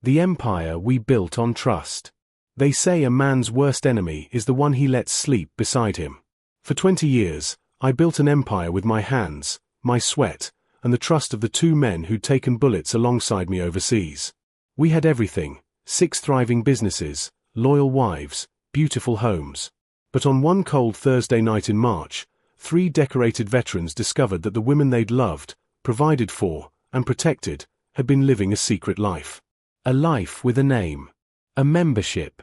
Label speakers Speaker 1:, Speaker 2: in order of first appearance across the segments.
Speaker 1: The empire we built on trust. They say a man's worst enemy is the one he lets sleep beside him. For 20 years, I built an empire with my hands, my sweat, and the trust of the two men who'd taken bullets alongside me overseas. We had everything: 6 thriving businesses, loyal wives, beautiful homes. But on one cold Thursday night in March, 3 decorated veterans discovered that the women they'd loved, provided for, and protected, had been living a secret life. A life with a name, a membership,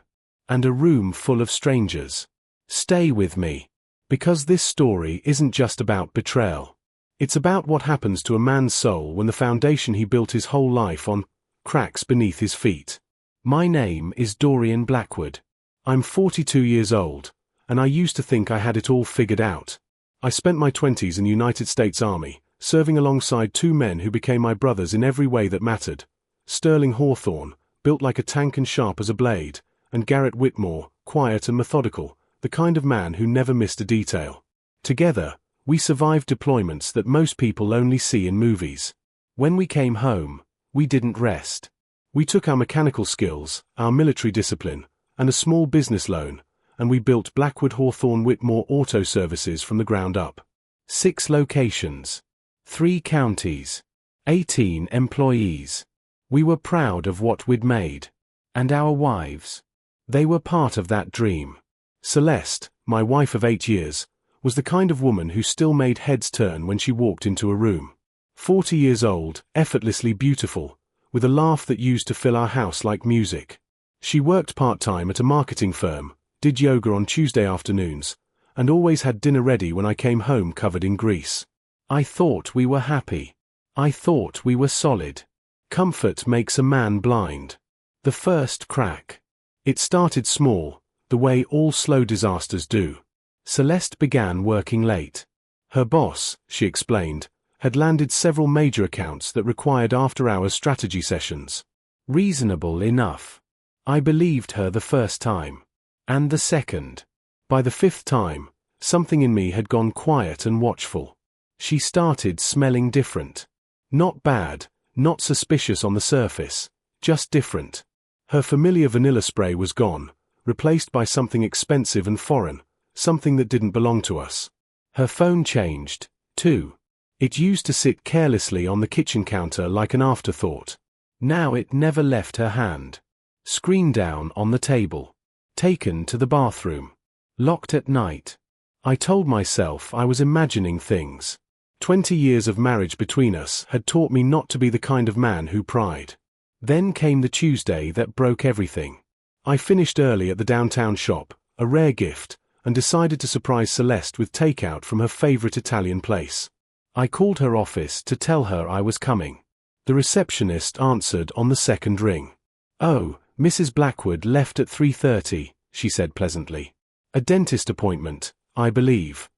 Speaker 1: and a room full of strangers. Stay with me, because this story isn't just about betrayal. It's about what happens to a man's soul when the foundation he built his whole life on cracks beneath his feet. My name is Dorian Blackwood. I'm 42 years old, and I used to think I had it all figured out. I spent my 20s in the United States Army, serving alongside 2 men who became my brothers in every way that mattered: Sterling Hawthorne, built like a tank and sharp as a blade, and Garrett Whitmore, quiet and methodical, the kind of man who never missed a detail. Together, we survived deployments that most people only see in movies. When we came home, we didn't rest. We took our mechanical skills, our military discipline, and a small business loan, and we built Blackwood Hawthorne Whitmore Auto Services from the ground up. 6 locations, 3 counties, 18 employees. We were proud of what we'd made. And our wives. They were part of that dream. Celeste, my wife of 8 years, was the kind of woman who still made heads turn when she walked into a room. 40 years old, effortlessly beautiful, with a laugh that used to fill our house like music. She worked part-time at a marketing firm, did yoga on Tuesday afternoons, and always had dinner ready when I came home covered in grease. I thought we were happy. I thought we were solid. Comfort makes a man blind. The first crack. It started small, the way all slow disasters do. Celeste began working late. Her boss, she explained, had landed several major accounts that required after-hours strategy sessions. Reasonable enough. I believed her the first time. And the second. By the 5th time, something in me had gone quiet and watchful. She started smelling different. Not bad, not suspicious on the surface, just different. Her familiar vanilla spray was gone, replaced by something expensive and foreign, something that didn't belong to us. Her phone changed, too. It used to sit carelessly on the kitchen counter like an afterthought. Now it never left her hand. Screen down on the table. Taken to the bathroom. Locked at night. I told myself I was imagining things. 20 years of marriage between us had taught me not to be the kind of man who pried. Then came the Tuesday that broke everything. I finished early at the downtown shop, a rare gift, and decided to surprise Celeste with takeout from her favorite Italian place. I called her office to tell her I was coming. The receptionist answered on the 2nd ring. "Oh, Mrs. Blackwood left at 3:30, she said pleasantly. "A dentist appointment, I believe."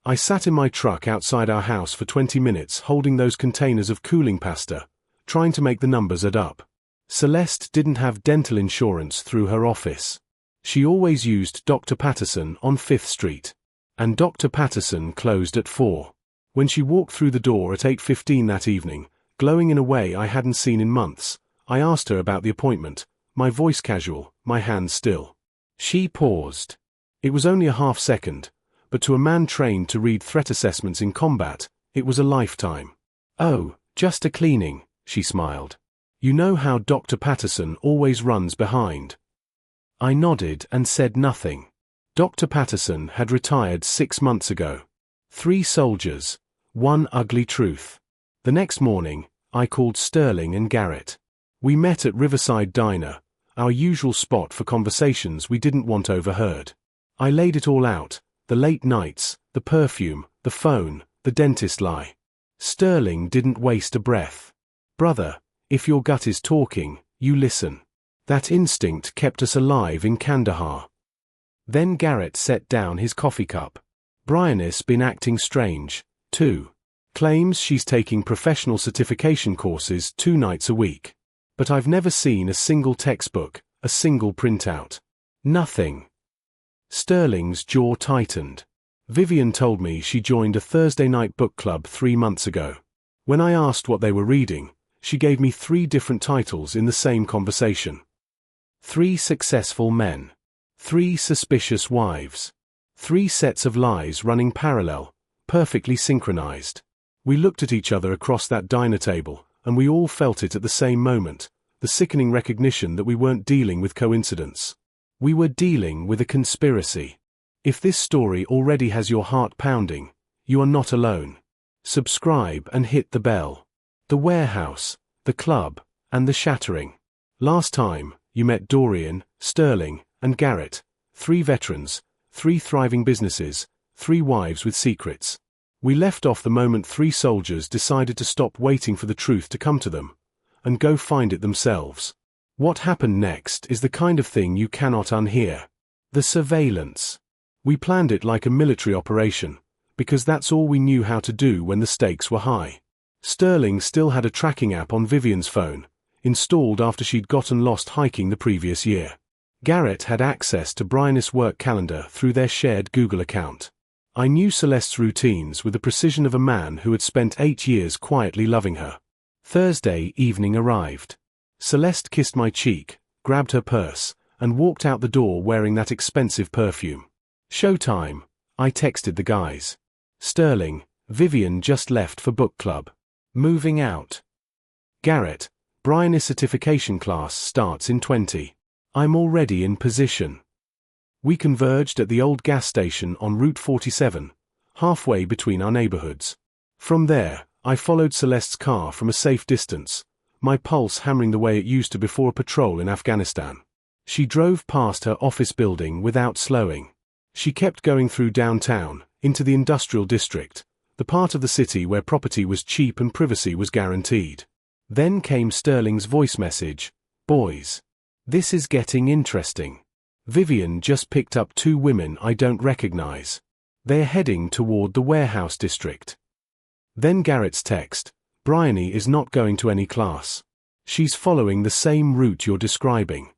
Speaker 1: I sat in my truck outside our house for 20 minutes holding those containers of cooling pasta, trying to make the numbers add up. Celeste didn't have dental insurance through her office. She always used Dr. Patterson on 5th Street. And Dr. Patterson closed at 4. When she walked through the door at 8:15 that evening, glowing in a way I hadn't seen in months, I asked her about the appointment, my voice casual, my hands still. She paused. It was only a half-second, but to a man trained to read threat assessments in combat, it was a lifetime. "Oh, just a cleaning," she smiled. "You know how Dr. Patterson always runs behind." I nodded and said nothing. Dr. Patterson had retired 6 months ago. 3 soldiers, 1 ugly truth. The next morning, I called Sterling and Garrett. We met at Riverside Diner, our usual spot for conversations we didn't want overheard. I laid it all out. The late nights, the perfume, the phone, the dentist lie. Sterling didn't waste a breath. "Brother, if your gut is talking, you listen." That instinct kept us alive in Kandahar. Then Garrett set down his coffee cup. "Brian's been acting strange, too. Claims she's taking professional certification courses 2 nights a week. But I've never seen a single textbook, a single printout. Nothing." Sterling's jaw tightened. "Vivian told me she joined a Thursday night book club 3 months ago. When I asked what they were reading, she gave me 3 different titles in the same conversation. 3 successful men. 3 suspicious wives. 3 sets of lies running parallel, perfectly synchronized. We looked at each other across that diner table, and we all felt it at the same moment, the sickening recognition that we weren't dealing with coincidence. We were dealing with a conspiracy. If this story already has your heart pounding, you are not alone. Subscribe and hit the bell. The warehouse, the club, and the shattering. Last time, you met Dorian, Sterling, and Garrett, 3 veterans, 3 thriving businesses, 3 wives with secrets. We left off the moment 3 soldiers decided to stop waiting for the truth to come to them, and go find it themselves. What happened next is the kind of thing you cannot unhear. The surveillance. We planned it like a military operation, because that's all we knew how to do when the stakes were high. Sterling still had a tracking app on Vivian's phone, installed after she'd gotten lost hiking the previous year. Garrett had access to Brian's work calendar through their shared Google account. I knew Celeste's routines with the precision of a man who had spent 8 years quietly loving her. Thursday evening arrived. Celeste kissed my cheek, grabbed her purse, and walked out the door wearing that expensive perfume. Showtime, I texted the guys. Sterling, Vivian just left for book club. Moving out. Garrett, Brian's certification class starts in 20. I'm already in position. We converged at the old gas station on Route 47, halfway between our neighborhoods. From there, I followed Celeste's car from a safe distance, my pulse hammering the way it used to before a patrol in Afghanistan. She drove past her office building without slowing. She kept going through downtown, into the industrial district, the part of the city where property was cheap and privacy was guaranteed. Then came Sterling's voice message, "Boys. This is getting interesting. Vivian just picked up 2 women I don't recognize. They're heading toward the warehouse district." Then Garrett's text, "Bryony is not going to any class. She's following the same route you're describing."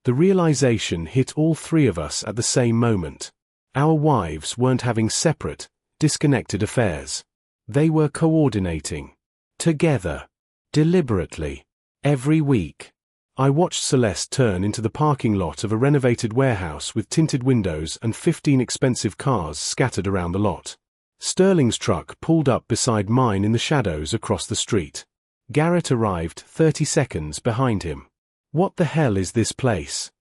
Speaker 1: The realization hit all 3 of us at the same moment. Our wives weren't having separate, disconnected affairs. They were coordinating. Together. Deliberately. Every week. I watched Celeste turn into the parking lot of a renovated warehouse with tinted windows and 15 expensive cars scattered around the lot. Sterling's truck pulled up beside mine in the shadows across the street. Garrett arrived 30 seconds behind him. "What the hell is this place?"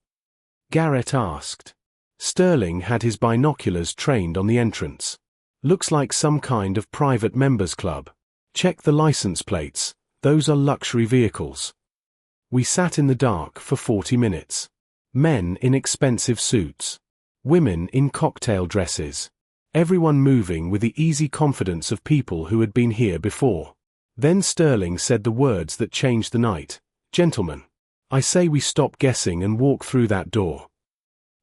Speaker 1: Garrett asked. Sterling had his binoculars trained on the entrance. "Looks like some kind of private members club. Check the license plates, those are luxury vehicles." We sat in the dark for 40 minutes. Men in expensive suits. Women in cocktail dresses. Everyone moving with the easy confidence of people who had been here before. Then Sterling said the words that changed the night. "Gentlemen, I say we stop guessing and walk through that door."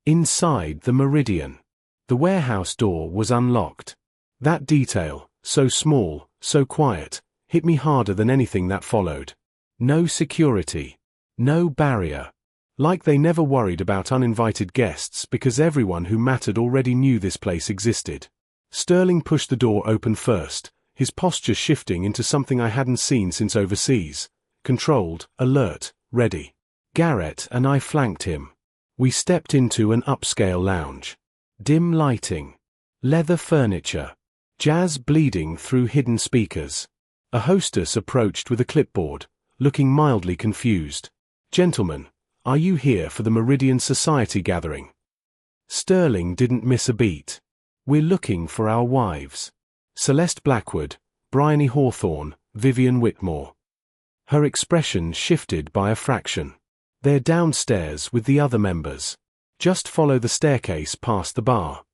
Speaker 1: Inside the Meridian. The warehouse door was unlocked. That detail, so small, so quiet, hit me harder than anything that followed. No security. No barrier. Like they never worried about uninvited guests because everyone who mattered already knew this place existed. Sterling pushed the door open first, his posture shifting into something I hadn't seen since overseas. Controlled, alert, ready. Garrett and I flanked him. We stepped into an upscale lounge. Dim lighting. Leather furniture. Jazz bleeding through hidden speakers. A hostess approached with a clipboard, looking mildly confused. "Gentlemen, are you here for the Meridian Society gathering?" Sterling didn't miss a beat. "We're looking for our wives. Celeste Blackwood, Bryony Hawthorne, Vivian Whitmore." Her expression shifted by a fraction. "They're downstairs with the other members. Just follow the staircase past the bar."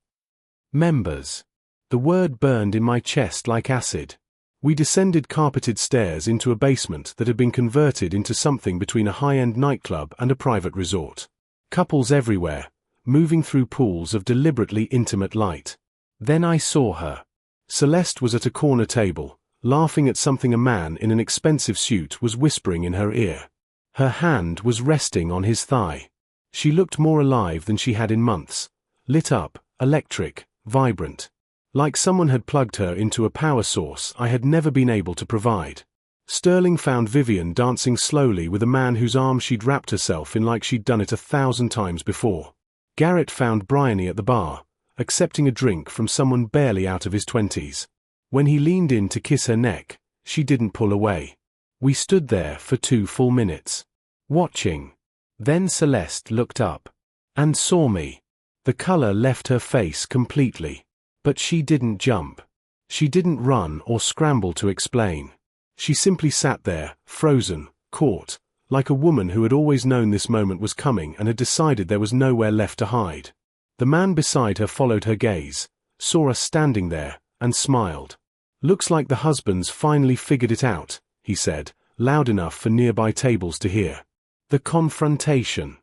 Speaker 1: Members. The word burned in my chest like acid. We descended carpeted stairs into a basement that had been converted into something between a high-end nightclub and a private resort. Couples everywhere, moving through pools of deliberately intimate light. Then I saw her. Celeste was at a corner table, laughing at something a man in an expensive suit was whispering in her ear. Her hand was resting on his thigh. She looked more alive than she had in months. Lit up, electric, vibrant. Like someone had plugged her into a power source I had never been able to provide. Sterling found Vivian dancing slowly with a man whose arm she'd wrapped herself in like she'd done it 1,000 times before. Garrett found Bryony at the bar, accepting a drink from someone barely out of his 20s. When he leaned in to kiss her neck, she didn't pull away. We stood there for 2 full minutes, watching. Then Celeste looked up and saw me. The color left her face completely. But she didn't jump. She didn't run or scramble to explain. She simply sat there, frozen, caught, like a woman who had always known this moment was coming and had decided there was nowhere left to hide. The man beside her followed her gaze, saw us standing there, and smiled. "Looks like the husband's finally figured it out," he said, loud enough for nearby tables to hear. The confrontation.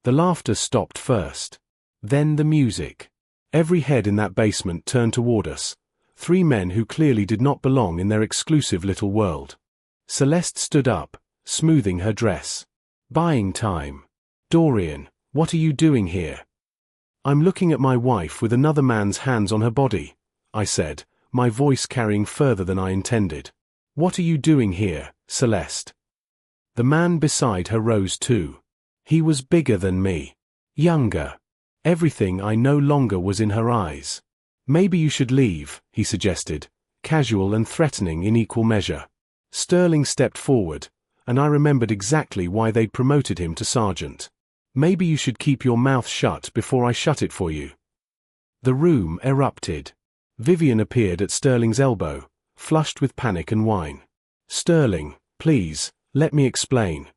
Speaker 1: The laughter stopped first. Then the music. Every head in that basement turned toward us. 3 men who clearly did not belong in their exclusive little world. Celeste stood up, smoothing her dress. "Buying time. Dorian, what are you doing here?" "I'm looking at my wife with another man's hands on her body," I said, my voice carrying further than I intended. "What are you doing here, Celeste?" The man beside her rose too. He was bigger than me. Younger. Everything I no longer was in her eyes. "Maybe you should leave," he suggested, casual and threatening in equal measure. Sterling stepped forward, and I remembered exactly why they'd promoted him to sergeant. "Maybe you should keep your mouth shut before I shut it for you." The room erupted. Vivian appeared at Sterling's elbow, flushed with panic and wine. "Sterling, please, let me explain."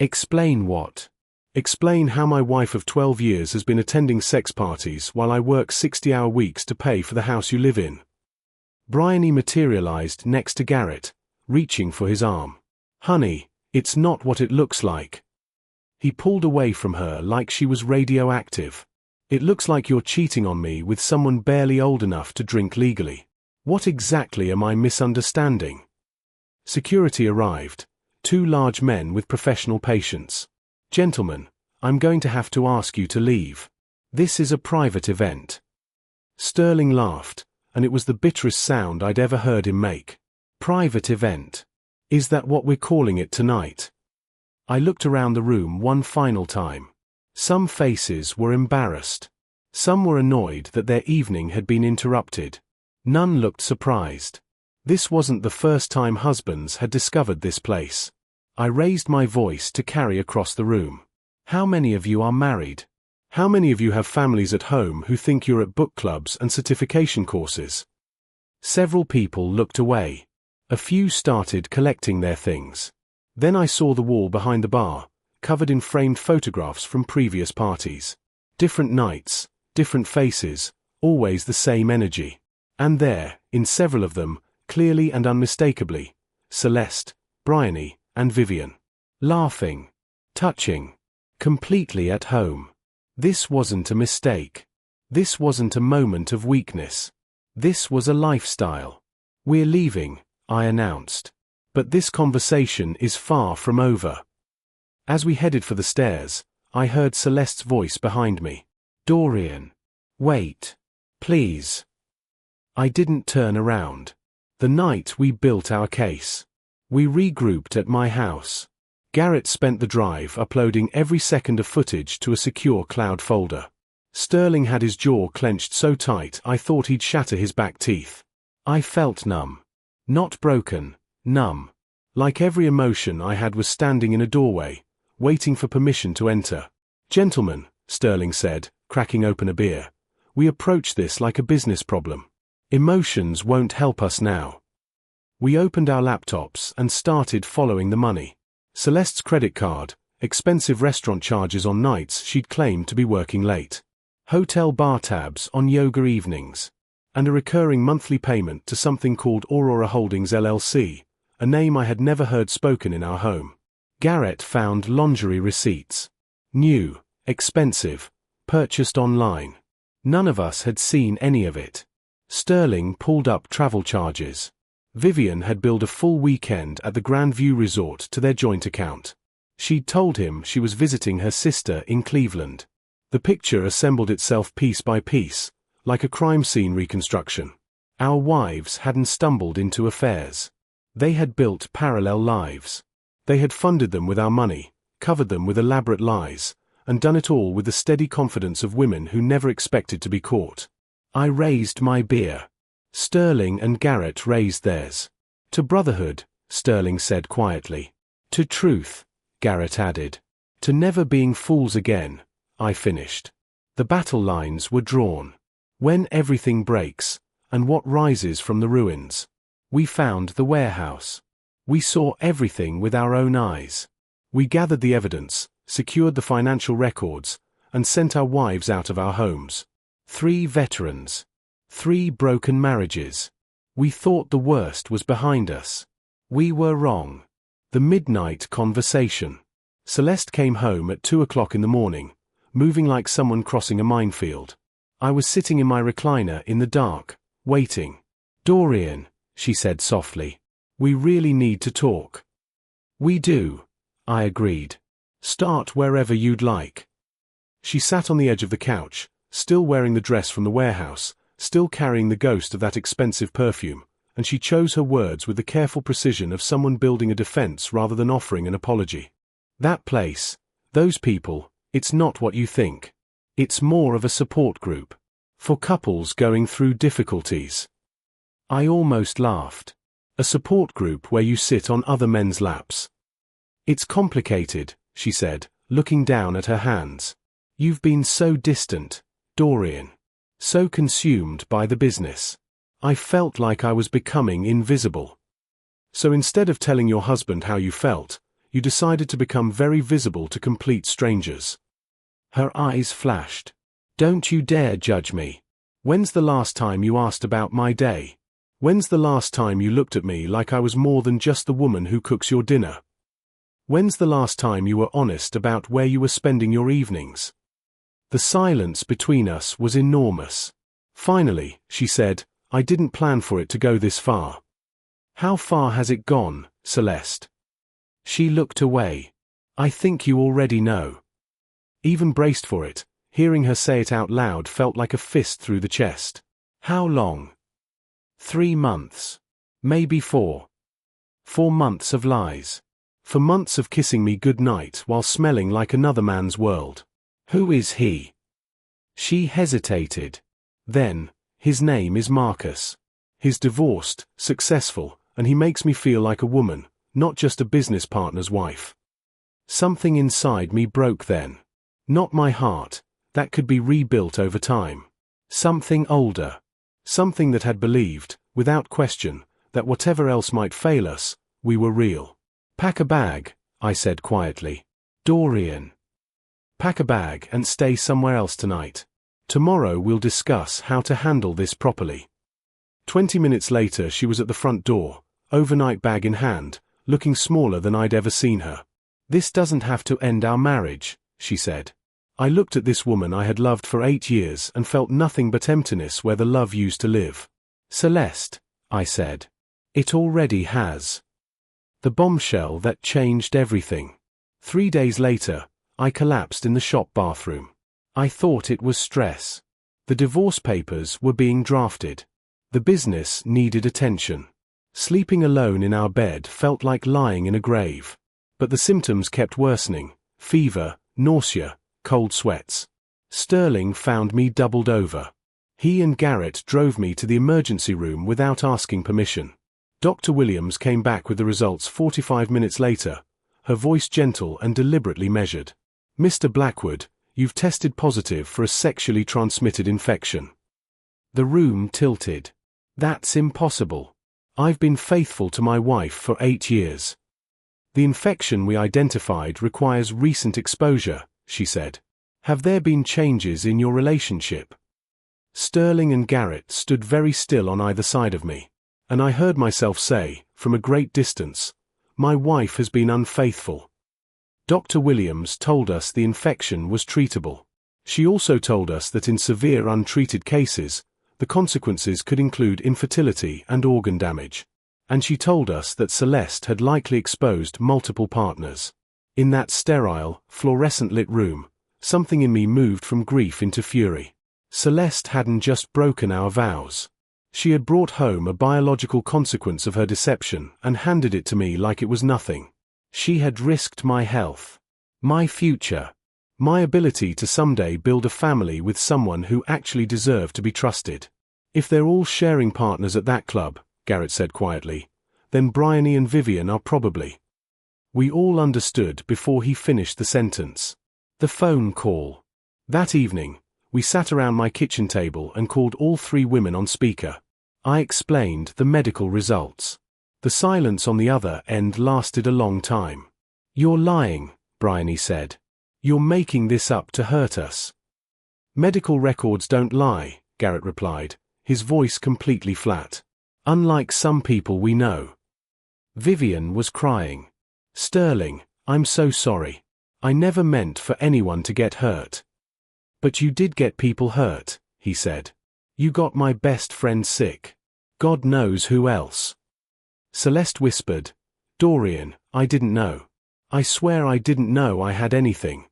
Speaker 1: "Explain what?" "Explain how my wife of 12 years has been attending sex parties while I work 60-hour weeks to pay for the house you live in." Bryony materialized next to Garrett, reaching for his arm. "Honey, it's not what it looks like." He pulled away from her like she was radioactive. "It looks like you're cheating on me with someone barely old enough to drink legally. What exactly am I misunderstanding?" Security arrived, 2 large men with professional patience. "Gentlemen, I'm going to have to ask you to leave. This is a private event." Sterling laughed, and it was the bitterest sound I'd ever heard him make. "Private event. Is that what we're calling it tonight?" I looked around the room one final time. Some faces were embarrassed. Some were annoyed that their evening had been interrupted. None looked surprised. This wasn't the first time husbands had discovered this place. I raised my voice to carry across the room. "How many of you are married? How many of you have families at home who think you're at book clubs and certification courses?" Several people looked away. A few started collecting their things. Then I saw the wall behind the bar, covered in framed photographs from previous parties. Different nights, different faces, always the same energy. And there, in several of them, clearly and unmistakably, Celeste, Bryony, and Vivian. Laughing. Touching. Completely at home. This wasn't a mistake. This wasn't a moment of weakness. This was a lifestyle. "We're leaving," I announced. "But this conversation is far from over." As we headed for the stairs, I heard Celeste's voice behind me. "Dorian. Wait. Please." I didn't turn around. The night we built our case. We regrouped at my house. Garrett spent the drive uploading every second of footage to a secure cloud folder. Sterling had his jaw clenched so tight I thought he'd shatter his back teeth. I felt numb. Not broken, numb. Like every emotion I had was standing in a doorway, waiting for permission to enter. "Gentlemen," Sterling said, cracking open a beer, "we approach this like a business problem. Emotions won't help us now." We opened our laptops and started following the money. Celeste's credit card, expensive restaurant charges on nights she'd claimed to be working late, hotel bar tabs on yoga evenings, and a recurring monthly payment to something called Aurora Holdings LLC, a name I had never heard spoken in our home. Garrett found lingerie receipts. New, expensive, purchased online. None of us had seen any of it. Sterling pulled up travel charges. Vivian had billed a full weekend at the Grand View Resort to their joint account. She'd told him she was visiting her sister in Cleveland. The picture assembled itself piece by piece, like a crime scene reconstruction. Our wives hadn't stumbled into affairs. They had built parallel lives. They had funded them with our money, covered them with elaborate lies, and done it all with the steady confidence of women who never expected to be caught. I raised my beer. Sterling and Garrett raised theirs. To brotherhood, Sterling said quietly. To truth, Garrett added. To never being fools again, I finished. The battle lines were drawn. When everything breaks, and what rises from the ruins? We found the warehouse. We saw everything with our own eyes. We gathered the evidence, secured the financial records, and sent our wives out of our homes. 3 veterans. 3 broken marriages. We thought the worst was behind us. We were wrong. The midnight conversation. Celeste came home at 2 o'clock in the morning, moving like someone crossing a minefield. I was sitting in my recliner in the dark, waiting. Dorian, she said softly, we really need to talk. We do, I agreed. Start wherever you'd like. She sat on the edge of the couch, still wearing the dress from the warehouse, still carrying the ghost of that expensive perfume, and she chose her words with the careful precision of someone building a defense rather than offering an apology. That place, those people, it's not what you think. It's more of a support group. For couples going through difficulties. I almost laughed. A support group where you sit on other men's laps. It's complicated, she said, looking down at her hands. You've been so distant, Dorian. So consumed by the business. I felt like I was becoming invisible. So instead of telling your husband how you felt, you decided to become very visible to complete strangers. Her eyes flashed. Don't you dare judge me. When's the last time you asked about my day? When's the last time you looked at me like I was more than just the woman who cooks your dinner? When's the last time you were honest about where you were spending your evenings? The silence between us was enormous. Finally, she said, I didn't plan for it to go this far. How far has it gone, Celeste? She looked away. I think you already know. Even braced for it, hearing her say it out loud felt like a fist through the chest. How long? 3 months. Maybe 4. 4 months of lies. For months of kissing me goodnight while smelling like another man's world. Who is he? She hesitated. Then, his name is Marcus. He's divorced, successful, and he makes me feel like a woman, not just a business partner's wife. Something inside me broke then. Not my heart, that could be rebuilt over time. Something older. Something that had believed, without question, that whatever else might fail us, we were real. Pack a bag, I said quietly. Dorian. Pack a bag and stay somewhere else tonight. Tomorrow we'll discuss how to handle this properly. 20 minutes later she was at the front door, overnight bag in hand, looking smaller than I'd ever seen her. This doesn't have to end our marriage, she said. I looked at this woman I had loved for 8 years and felt nothing but emptiness where the love used to live. Celeste, I said. It already has. The bombshell that changed everything. 3 days later, I collapsed in the shop bathroom. I thought it was stress. The divorce papers were being drafted. The business needed attention. Sleeping alone in our bed felt like lying in a grave. But the symptoms kept worsening. Fever, nausea, cold sweats. Sterling found me doubled over. He and Garrett drove me to the emergency room without asking permission. Dr. Williams came back with the results 45 minutes later, her voice gentle and deliberately measured. Mr. Blackwood, you've tested positive for a sexually transmitted infection. The room tilted. That's impossible. I've been faithful to my wife for 8 years. The infection we identified requires recent exposure, she said. Have there been changes in your relationship? Sterling and Garrett stood very still on either side of me, and I heard myself say, from a great distance, my wife has been unfaithful. Dr. Williams told us the infection was treatable. She also told us that in severe untreated cases, the consequences could include infertility and organ damage. And she told us that Celeste had likely exposed multiple partners. In that sterile, fluorescent-lit room, something in me moved from grief into fury. Celeste hadn't just broken our vows. She had brought home a biological consequence of her deception and handed it to me like it was nothing. She had risked my health, my future, my ability to someday build a family with someone who actually deserved to be trusted. If they're all sharing partners at that club, Garrett said quietly, then Bryony and Vivian are probably. We all understood before he finished the sentence. The phone call. That evening, we sat around my kitchen table and called all 3 women on speaker. I explained the medical results. The silence on the other end lasted a long time. You're lying, Bryony said. You're making this up to hurt us. Medical records don't lie, Garrett replied, his voice completely flat. Unlike some people we know. Vivian was crying. Sterling, I'm so sorry. I never meant for anyone to get hurt. But you did get people hurt, he said. You got my best friend sick. God knows who else. Celeste whispered, Dorian, I didn't know. I swear I didn't know I had anything.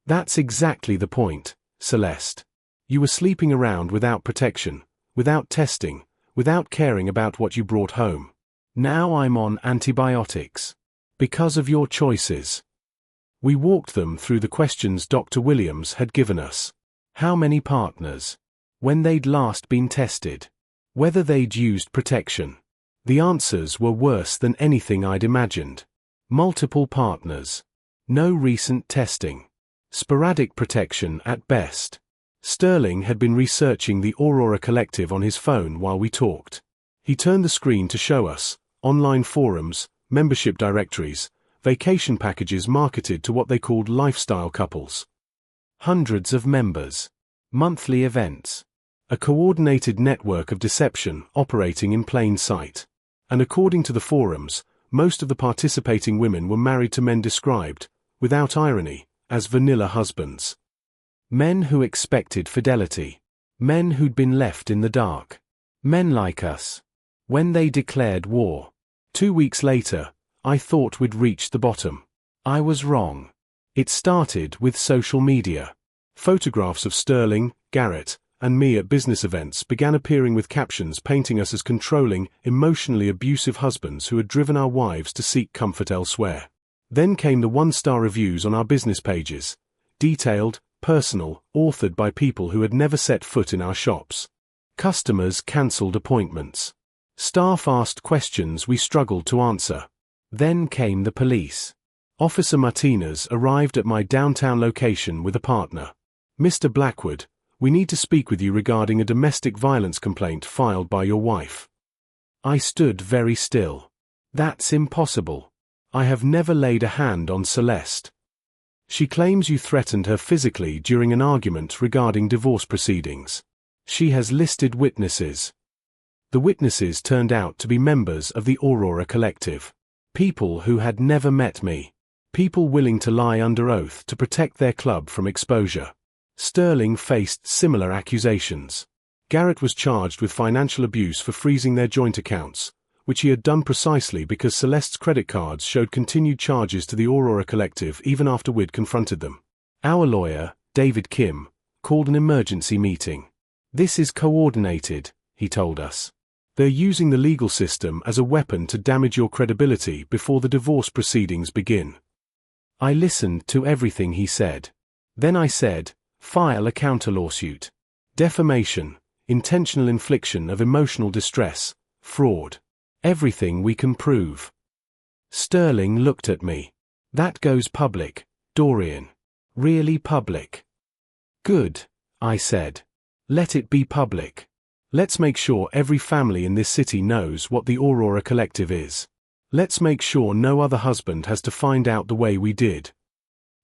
Speaker 1: That's exactly the point, Celeste. You were sleeping around without protection, without testing, without caring about what you brought home. Now I'm on antibiotics. Because of your choices. We walked them through the questions Dr. Williams had given us. How many partners? When they'd last been tested? Whether they'd used protection? The answers were worse than anything I'd imagined. Multiple partners. No recent testing. Sporadic protection at best. Sterling had been researching the Aurora Collective on his phone while we talked. He turned the screen to show us online forums, membership directories, vacation packages marketed to what they called lifestyle couples. Hundreds of members. Monthly events. A coordinated network of deception operating in plain sight. And according to the forums, most of the participating women were married to men described, without irony, as vanilla husbands. Men who expected fidelity. Men who'd been left in the dark. Men like us. When they declared war. 2 weeks later, I thought we'd reached the bottom. I was wrong. It started with social media. Photographs of Sterling, Garrett, and me at business events began appearing with captions painting us as controlling, emotionally abusive husbands who had driven our wives to seek comfort elsewhere. Then came the 1-star reviews on our business pages. Detailed, personal, authored by people who had never set foot in our shops. Customers cancelled appointments. Staff asked questions we struggled to answer. Then came the police. Officer Martinez arrived at my downtown location with a partner. Mr. Blackwood, we need to speak with you regarding a domestic violence complaint filed by your wife. I stood very still. That's impossible. I have never laid a hand on Celeste. She claims you threatened her physically during an argument regarding divorce proceedings. She has listed witnesses. The witnesses turned out to be members of the Aurora Collective. People who had never met me. People willing to lie under oath to protect their club from exposure. Sterling faced similar accusations. Garrett was charged with financial abuse for freezing their joint accounts, which he had done precisely because Celeste's credit cards showed continued charges to the Aurora Collective even after we'd confronted them. Our lawyer, David Kim, called an emergency meeting. This is coordinated, he told us. They're using the legal system as a weapon to damage your credibility before the divorce proceedings begin. I listened to everything he said. Then I said, file a counter-lawsuit. Defamation, intentional infliction of emotional distress, fraud. Everything we can prove. Sterling looked at me. That goes public, Dorian. Really public. Good, I said. Let it be public. Let's make sure every family in this city knows what the Aurora Collective is. Let's make sure no other husband has to find out the way we did.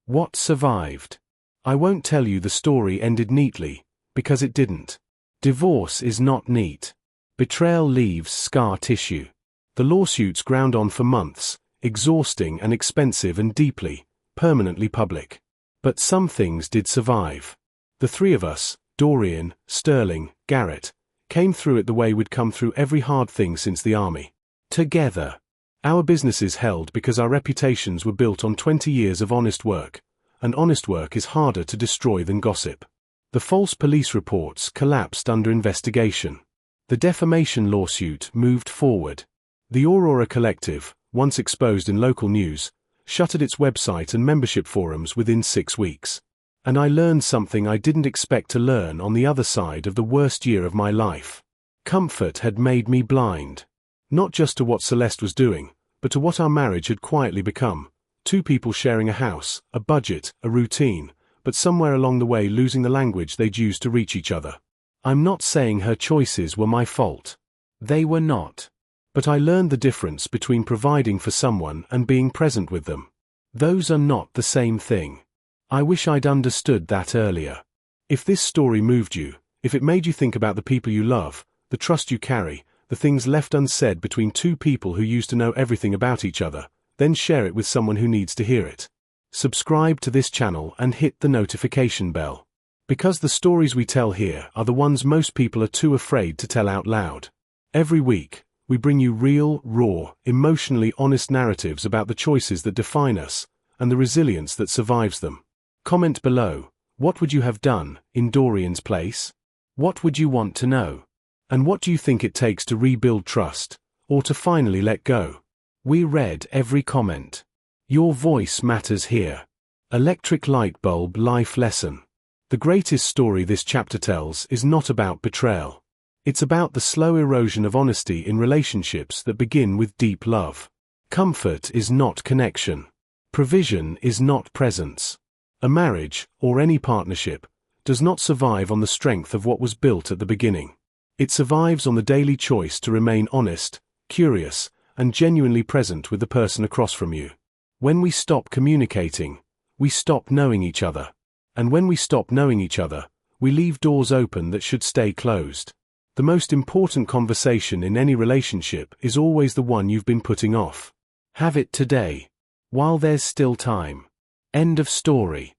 Speaker 1: What survived? I won't tell you the story ended neatly, because it didn't. Divorce is not neat. Betrayal leaves scar tissue. The lawsuits ground on for months, exhausting and expensive and deeply, permanently public. But some things did survive. The 3 of us, Dorian, Sterling, Garrett, came through it the way we'd come through every hard thing since the army. Together. Our businesses held because our reputations were built on 20 years of honest work, and honest work is harder to destroy than gossip. The false police reports collapsed under investigation. The defamation lawsuit moved forward. The Aurora Collective, once exposed in local news, shuttered its website and membership forums within 6 weeks. And I learned something I didn't expect to learn on the other side of the worst year of my life. Comfort had made me blind. Not just to what Celeste was doing, but to what our marriage had quietly become. 2 people sharing a house, a budget, a routine, but somewhere along the way losing the language they'd used to reach each other. I'm not saying her choices were my fault. They were not. But I learned the difference between providing for someone and being present with them. Those are not the same thing. I wish I'd understood that earlier. If this story moved you, if it made you think about the people you love, the trust you carry, the things left unsaid between 2 people who used to know everything about each other, then share it with someone who needs to hear it. Subscribe to this channel and hit the notification bell. Because the stories we tell here are the ones most people are too afraid to tell out loud. Every week, we bring you real, raw, emotionally honest narratives about the choices that define us, and the resilience that survives them. Comment below, what would you have done in Dorian's place? What would you want to know? And what do you think it takes to rebuild trust, or to finally let go? We read every comment. Your voice matters here. Electric light bulb life lesson. The greatest story this chapter tells is not about betrayal. It's about the slow erosion of honesty in relationships that begin with deep love. Comfort is not connection. Provision is not presence. A marriage, or any partnership, does not survive on the strength of what was built at the beginning. It survives on the daily choice to remain honest, curious, and genuinely present with the person across from you. When we stop communicating, we stop knowing each other. And when we stop knowing each other, we leave doors open that should stay closed. The most important conversation in any relationship is always the one you've been putting off. Have it today, while there's still time. End of story.